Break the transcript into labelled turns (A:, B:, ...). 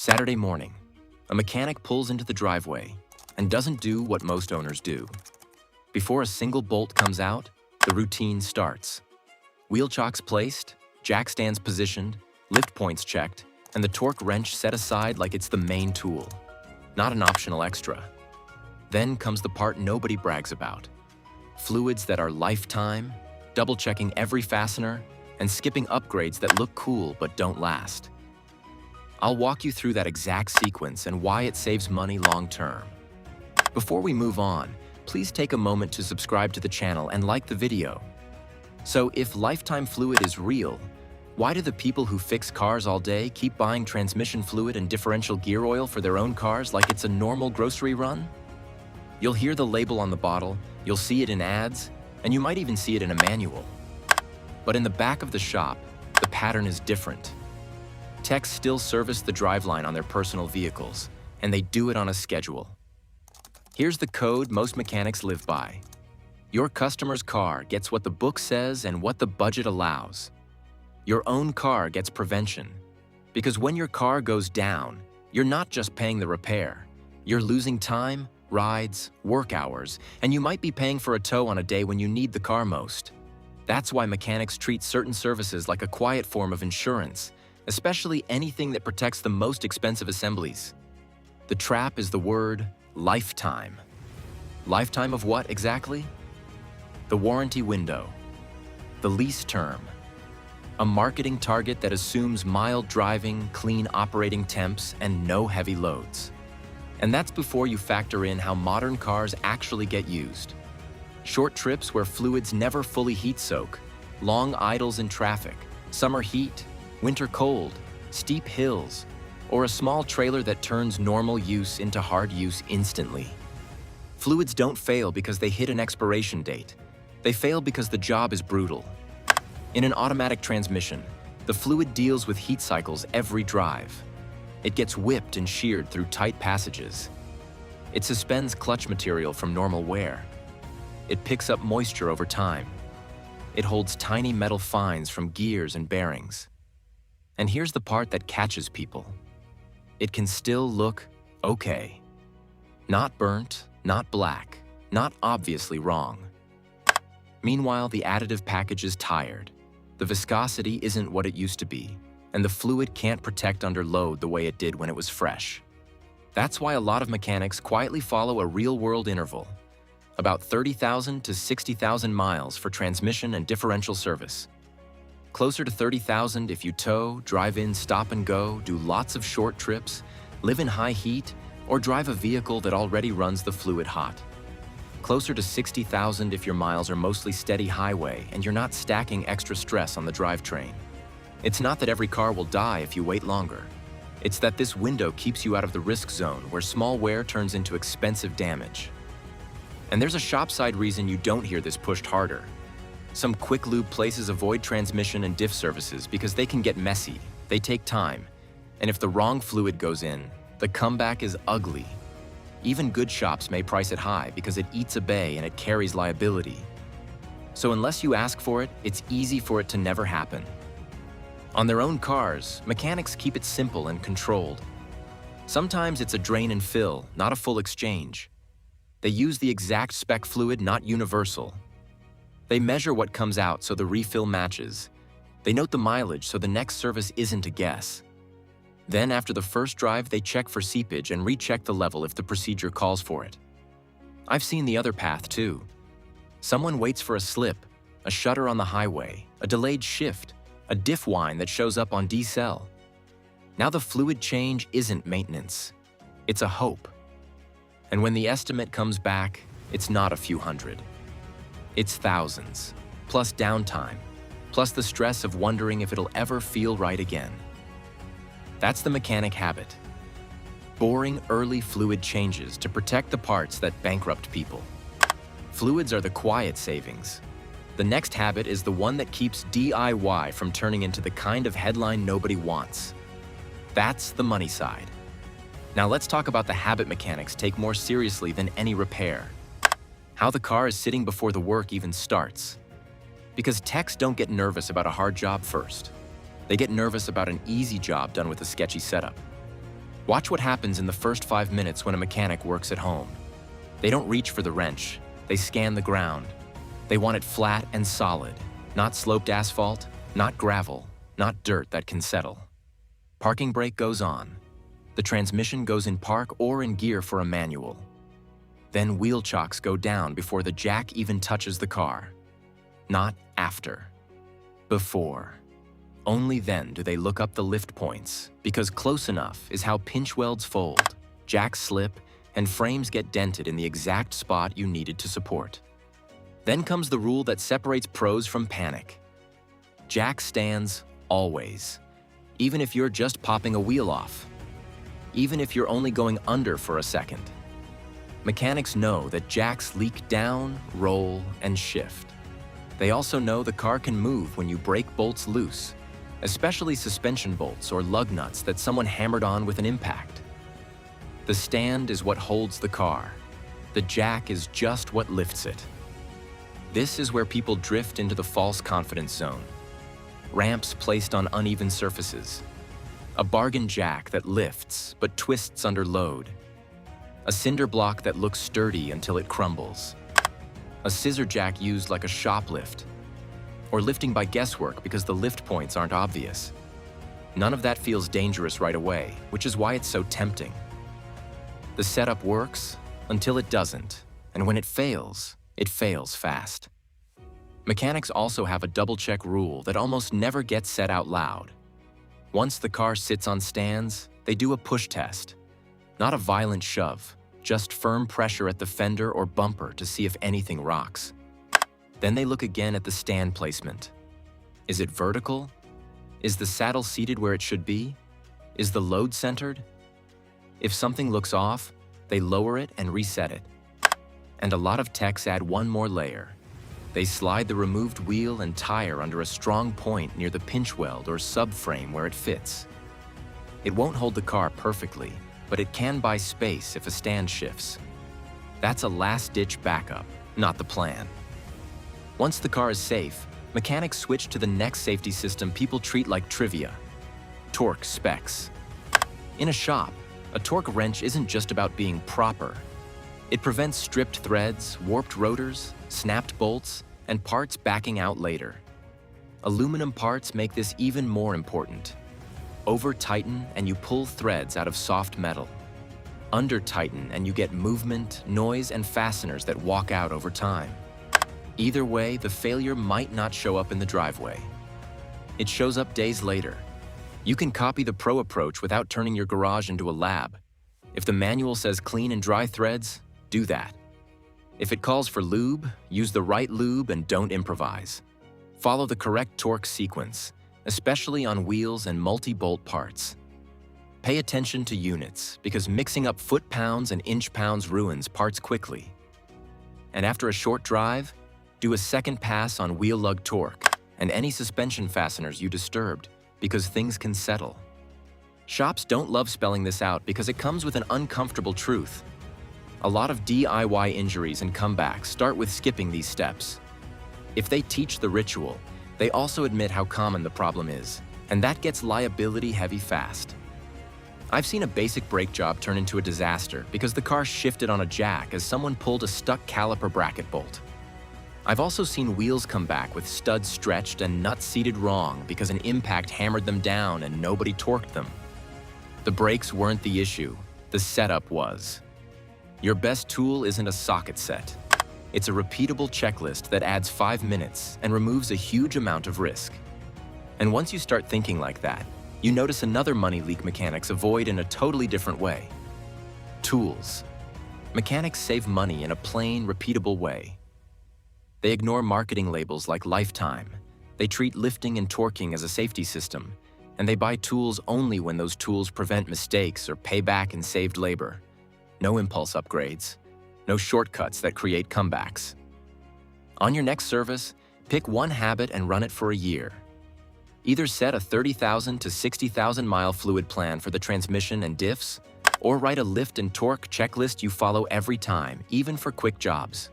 A: Saturday morning, a mechanic pulls into the driveway and doesn't do what most owners do. Before a single bolt comes out, the routine starts. Wheel chocks placed, jack stands positioned, lift points checked, and the torque wrench set aside like it's the main tool, not an optional extra. Then comes the part nobody brags about. Fluids that are lifetime, double-checking every fastener, and skipping upgrades that look cool but don't last. I'll walk you through that exact sequence and why it saves money long-term. Before we move on, please take a moment to subscribe to the channel and like the video. So if lifetime fluid is real, why do the people who fix cars all day keep buying transmission fluid and differential gear oil for their own cars like it's a normal grocery run? You'll hear the label on the bottle, you'll see it in ads, and you might even see it in a manual. But in the back of the shop, the pattern is different. Techs still service the driveline on their personal vehicles, and they do it on a schedule. Here's the code most mechanics live by. Your customer's car gets what the book says and what the budget allows. Your own car gets prevention, because when your car goes down, you're not just paying the repair. You're losing time, rides, work hours, and you might be paying for a tow on a day when you need the car most. That's why mechanics treat certain services like a quiet form of insurance, especially anything that protects the most expensive assemblies. The trap is the word lifetime. Lifetime of what exactly? The warranty window, the lease term, a marketing target that assumes mild driving, clean operating temps, and no heavy loads. And that's before you factor in how modern cars actually get used. Short trips where fluids never fully heat soak, long idles in traffic, summer heat, winter cold, steep hills, or a small trailer that turns normal use into hard use instantly. Fluids don't fail because they hit an expiration date. They fail because the job is brutal. In an automatic transmission, the fluid deals with heat cycles every drive. It gets whipped and sheared through tight passages. It suspends clutch material from normal wear. It picks up moisture over time. It holds tiny metal fines from gears and bearings. And here's the part that catches people. It can still look okay. Not burnt, not black, not obviously wrong. Meanwhile, the additive package is tired. The viscosity isn't what it used to be, and the fluid can't protect under load the way it did when it was fresh. That's why a lot of mechanics quietly follow a real-world interval, about 30,000 to 60,000 miles for transmission and differential service. Closer to 30,000 if you tow, drive in, stop and go, do lots of short trips, live in high heat, or drive a vehicle that already runs the fluid hot. Closer to 60,000 if your miles are mostly steady highway and you're not stacking extra stress on the drivetrain. It's not that every car will die if you wait longer. It's that this window keeps you out of the risk zone where small wear turns into expensive damage. And there's a shop-side reason you don't hear this pushed harder. Some quick lube places avoid transmission and diff services because they can get messy, they take time, and if the wrong fluid goes in, the comeback is ugly. Even good shops may price it high because it eats a bay and it carries liability. So unless you ask for it, it's easy for it to never happen. On their own cars, mechanics keep it simple and controlled. Sometimes it's a drain and fill, not a full exchange. They use the exact spec fluid, not universal. They measure what comes out so the refill matches. They note the mileage so the next service isn't a guess. Then after the first drive, they check for seepage and recheck the level if the procedure calls for it. I've seen the other path too. Someone waits for a slip, a shutter on the highway, a delayed shift, a diff whine that shows up on decel. Now the fluid change isn't maintenance. It's a hope. And when the estimate comes back, it's not a few hundred. It's thousands, plus downtime, plus the stress of wondering if it'll ever feel right again. That's the mechanic habit. Boring early fluid changes to protect the parts that bankrupt people. Fluids are the quiet savings. The next habit is the one that keeps DIY from turning into the kind of headline nobody wants. That's the money side. Now let's talk about the habit mechanics take more seriously than any repair. How the car is sitting before the work even starts. Because techs don't get nervous about a hard job first. They get nervous about an easy job done with a sketchy setup. Watch what happens in the first 5 minutes when a mechanic works at home. They don't reach for the wrench, they scan the ground. They want it flat and solid, not sloped asphalt, not gravel, not dirt that can settle. Parking brake goes on. The transmission goes in park or in gear for a manual. Then wheel chocks go down before the jack even touches the car. Not after. Before. Only then do they look up the lift points, because close enough is how pinch welds fold, jacks slip, and frames get dented in the exact spot you needed to support. Then comes the rule that separates pros from panic. Jack stands always, even if you're just popping a wheel off, even if you're only going under for a second. Mechanics know that jacks leak down, roll, and shift. They also know the car can move when you break bolts loose, especially suspension bolts or lug nuts that someone hammered on with an impact. The stand is what holds the car. The jack is just what lifts it. This is where people drift into the false confidence zone. Ramps placed on uneven surfaces. A bargain jack that lifts but twists under load. A cinder block that looks sturdy until it crumbles. A scissor jack used like a shoplift. Or lifting by guesswork because the lift points aren't obvious. None of that feels dangerous right away, which is why it's so tempting. The setup works until it doesn't, and when it fails fast. Mechanics also have a double-check rule that almost never gets said out loud. Once the car sits on stands, they do a push test. Not a violent shove, just firm pressure at the fender or bumper to see if anything rocks. Then they look again at the stand placement. Is it vertical? Is the saddle seated where it should be? Is the load centered? If something looks off, they lower it and reset it. And a lot of techs add one more layer. They slide the removed wheel and tire under a strong point near the pinch weld or subframe where it fits. It won't hold the car perfectly, but it can buy space if a stand shifts. That's a last-ditch backup, not the plan. Once the car is safe, mechanics switch to the next safety system people treat like trivia: torque specs. In a shop, a torque wrench isn't just about being proper. It prevents stripped threads, warped rotors, snapped bolts, and parts backing out later. Aluminum parts make this even more important. Over-tighten and you pull threads out of soft metal. Under-tighten and you get movement, noise, and fasteners that walk out over time. Either way, the failure might not show up in the driveway. It shows up days later. You can copy the pro approach without turning your garage into a lab. If the manual says clean and dry threads, do that. If it calls for lube, use the right lube and don't improvise. Follow the correct torque sequence, especially on wheels and multi-bolt parts. Pay attention to units, because mixing up foot-pounds and inch-pounds ruins parts quickly. And after a short drive, do a second pass on wheel lug torque and any suspension fasteners you disturbed, because things can settle. Shops don't love spelling this out because it comes with an uncomfortable truth. A lot of DIY injuries and comebacks start with skipping these steps. If they teach the ritual, they also admit how common the problem is, and that gets liability heavy fast. I've seen a basic brake job turn into a disaster because the car shifted on a jack as someone pulled a stuck caliper bracket bolt. I've also seen wheels come back with studs stretched and nuts seated wrong because an impact hammered them down and nobody torqued them. The brakes weren't the issue, the setup was. Your best tool isn't a socket set. It's a repeatable checklist that adds 5 minutes and removes a huge amount of risk. And once you start thinking like that, you notice another money leak mechanics avoid in a totally different way. Tools. Mechanics save money in a plain, repeatable way. They ignore marketing labels like lifetime. They treat lifting and torquing as a safety system, and they buy tools only when those tools prevent mistakes or pay back in saved labor. No impulse upgrades. No shortcuts that create comebacks. On your next service, pick one habit and run it for a year. Either set a 30,000 to 60,000 mile fluid plan for the transmission and diffs, or write a lift and torque checklist you follow every time, even for quick jobs.